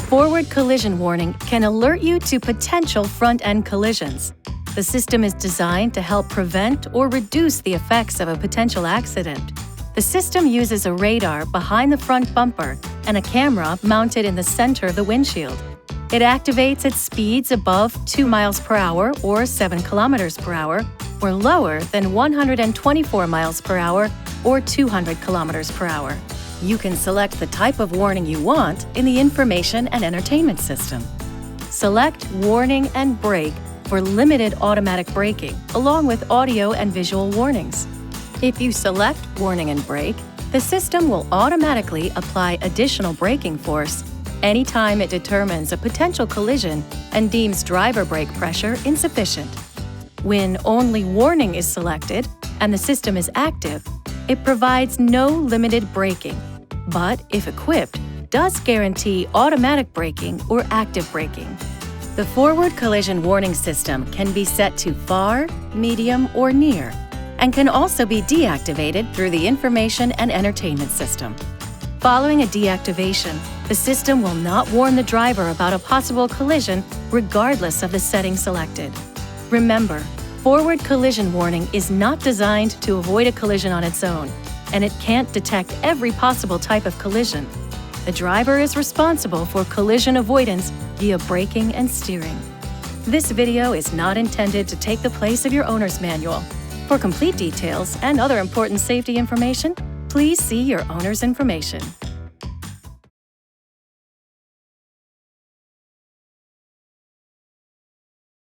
forward collision warning can alert you to potential front-end collisions. The system is designed to help prevent or reduce the effects of a potential accident. The system uses a radar behind the front bumper and a camera mounted in the center of the windshield. It activates at speeds above 2 miles per hour or 7 kilometers per hour, or lower than 124 miles per hour or 200 kilometers per hour. You can select the type of warning you want in the Information and Entertainment system. Select Warning and Brake for limited automatic braking, along with audio and visual warnings. If you select Warning and Brake, the system will automatically apply additional braking force anytime it determines a potential collision and deems driver brake pressure insufficient. When only Warning is selected and the system is active, it provides no limited braking, but if equipped, does guarantee automatic braking or active braking. The forward collision warning system can be set to far, medium, or near, and can also be deactivated through the Information and Entertainment system. Following a deactivation, the system will not warn the driver about a possible collision regardless of the setting selected. Remember, forward collision warning is not designed to avoid a collision on its own, and it can't detect every possible type of collision. The driver is responsible for collision avoidance via braking and steering. This video is not intended to take the place of your owner's manual. For complete details and other important safety information, please see your owner's information.